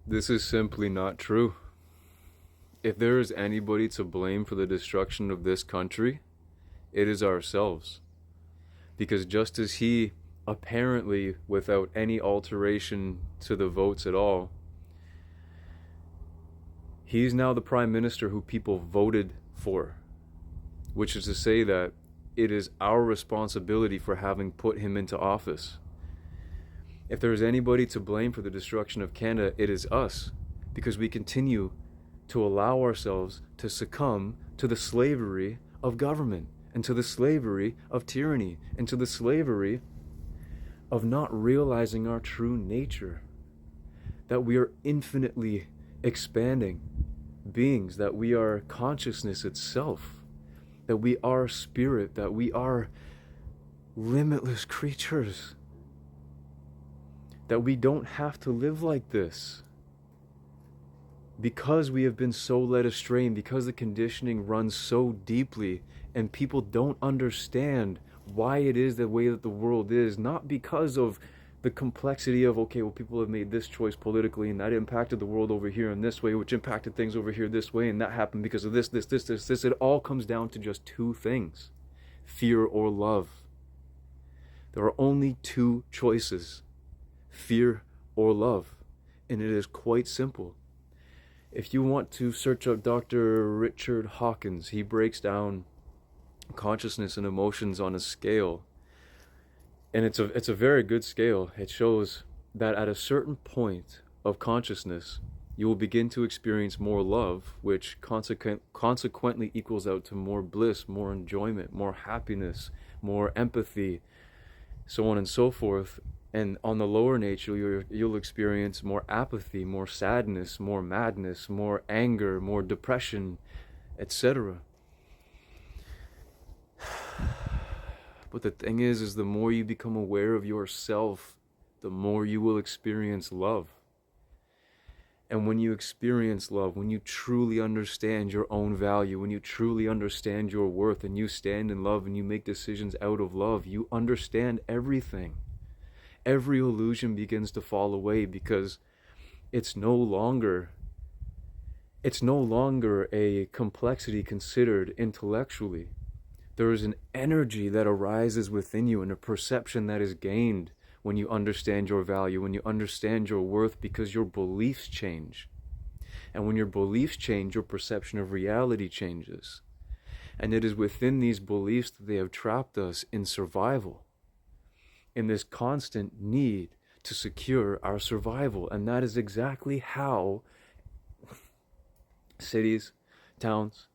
This is simply not true. If there is anybody to blame for the destruction of this country, it is ourselves. Because just as he, apparently without any alteration to the votes at all, he's now the prime minister who people voted for, which is to say that it is our responsibility for having put him into office. If there is anybody to blame for the destruction of Canada, it is us, because we continue to allow ourselves to succumb to the slavery of government, and to the slavery of tyranny, and to the slavery of not realizing our true nature, that we are infinitely expanding beings, that we are consciousness itself, that we are spirit, that we are limitless creatures, that we don't have to live like this. Because we have been so led astray, and because the conditioning runs so deeply, and people don't understand why it is the way that the world is, not because of the complexity of, okay, well, people have made this choice politically, and that impacted the world over here in this way, which impacted things over here this way, and that happened because of this. It all comes down to just two things: fear or love. There are only two choices: fear or love. And it is quite simple. If you want to search up Dr. Richard Hawkins, he breaks down consciousness and emotions on a scale. And it's a very good scale. It shows that at a certain point of consciousness, you will begin to experience more love, which consequently equals out to more bliss, more enjoyment, more happiness, more empathy, so on and so forth. And on the lower nature, you'll experience more apathy, more sadness, more madness, more anger, more depression, etc. But the thing is the more you become aware of yourself, the more you will experience love. And when you experience love, when you truly understand your own value, when you truly understand your worth, and you stand in love and you make decisions out of love, you understand everything. Every illusion begins to fall away, because it's no longer a complexity considered intellectually. There is an energy that arises within you, and a perception that is gained when you understand your value, when you understand your worth, because your beliefs change. And when your beliefs change, your perception of reality changes. And it is within these beliefs that they have trapped us in survival, in this constant need to secure our survival. And that is exactly how cities, towns,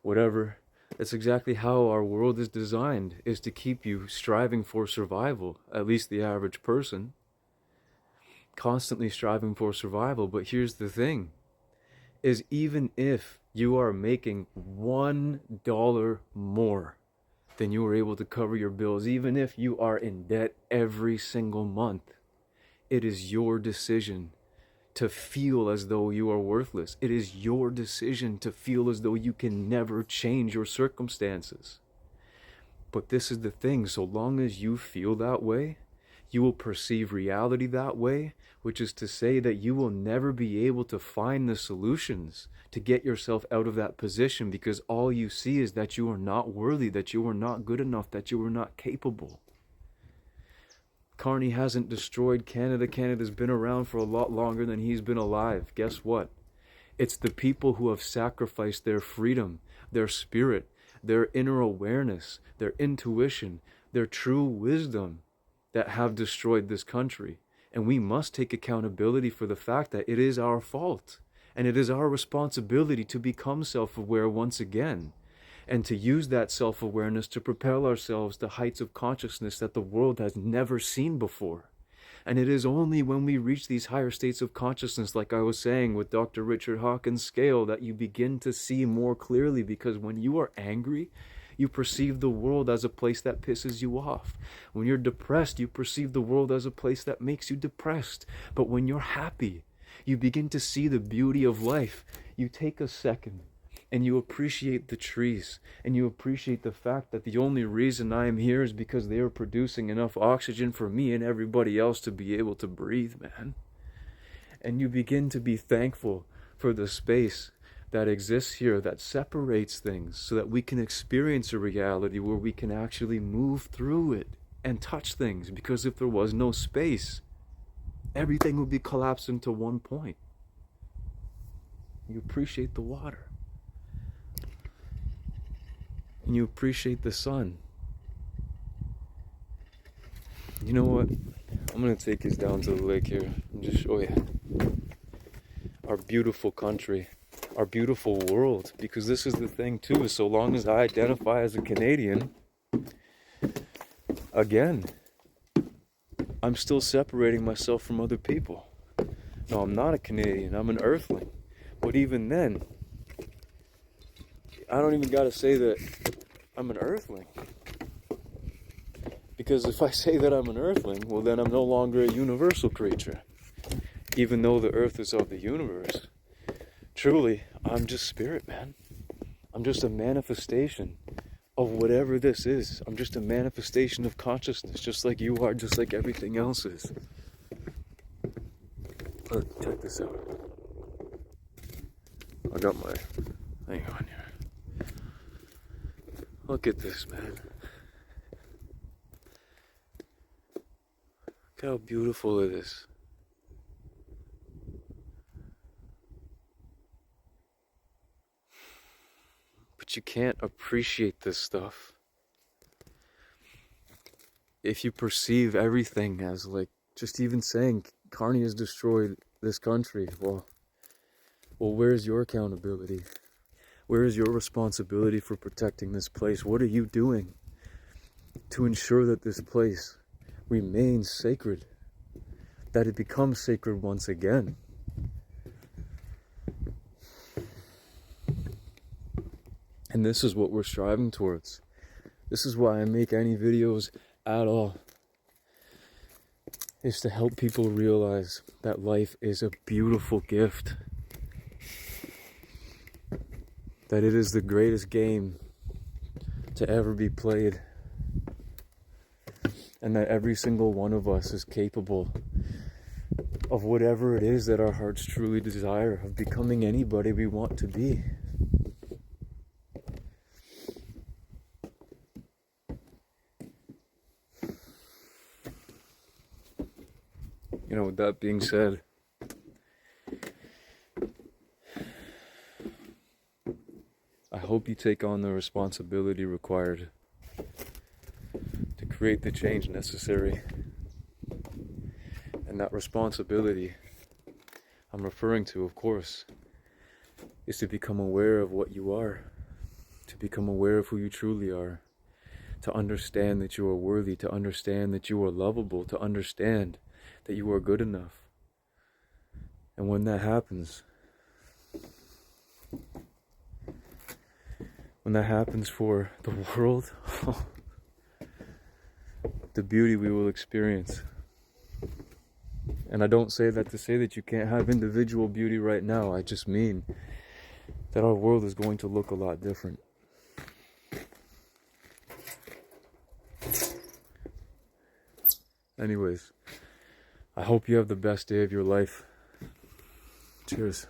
whatever, that's exactly how our world is designed, is to keep you striving for survival, at least the average person, constantly striving for survival. But here's the thing, is even if you are making $1 more than you are able to cover your bills, even if you are in debt every single month, it is your decision to feel as though you are worthless. It is your decision to feel as though you can never change your circumstances. But this is the thing, so long as you feel that way, you will perceive reality that way, which is to say that you will never be able to find the solutions to get yourself out of that position, because all you see is that you are not worthy, that you are not good enough, that you are not capable. Carney hasn't destroyed Canada. Canada's been around for a lot longer than he's been alive. Guess what? It's the people who have sacrificed their freedom, their spirit, their inner awareness, their intuition, their true wisdom, that have destroyed this country. And we must take accountability for the fact that it is our fault. And it is our responsibility to become self-aware once again, and to use that self-awareness to propel ourselves to heights of consciousness that the world has never seen before. And it is only when we reach these higher states of consciousness, like I was saying with Dr. Richard Hawkins' scale, that you begin to see more clearly. Because when you are angry, you perceive the world as a place that pisses you off. When you're depressed, you perceive the world as a place that makes you depressed. But when you're happy, you begin to see the beauty of life. You take a second and you appreciate the trees, and you appreciate the fact that the only reason I am here is because they are producing enough oxygen for me and everybody else to be able to breathe, man. and you begin to be thankful for the space that exists here that separates things so that we can experience a reality where we can actually move through it and touch things. Because if there was no space, everything would be collapsed into one point. You appreciate the water, and you appreciate the sun. You know what? I'm gonna take us down to the lake here and just show you our beautiful country, our beautiful world. Because this is the thing too, is so long as I identify as a Canadian, again, I'm still separating myself from other people. No, I'm not a Canadian, I'm an earthling. But even then, I don't even gotta say that I'm an earthling. Because if I say that I'm an earthling, well then I'm no longer a universal creature. Even though the earth is of the universe. Truly, I'm just spirit, man. I'm just a manifestation of whatever this is. I'm just a manifestation of consciousness, just like you are, just like everything else is. Look, check this out. I got my thing on here. Look at this, man. Look how beautiful it is. But you can't appreciate this stuff if you perceive everything as like, just even saying Carney has destroyed this country. Well, where's your accountability? Where is your responsibility for protecting this place? What are you doing to ensure that this place remains sacred, that it becomes sacred once again? And this is what we're striving towards. This is why I make any videos at all, is to help people realize that life is a beautiful gift, that it is the greatest game to ever be played, and that every single one of us is capable of whatever it is that our hearts truly desire, of becoming anybody we want to be. You know, with that being said, I hope you take on the responsibility required to create the change necessary. And that responsibility I'm referring to, of course, is to become aware of what you are, to become aware of who you truly are, to understand that you are worthy, to understand that you are lovable, to understand that you are good enough. And when that happens, for the world, the beauty we will experience. And I don't say that to say that you can't have individual beauty right now. I just mean that our world is going to look a lot different. Anyways, I hope you have the best day of your life. Cheers.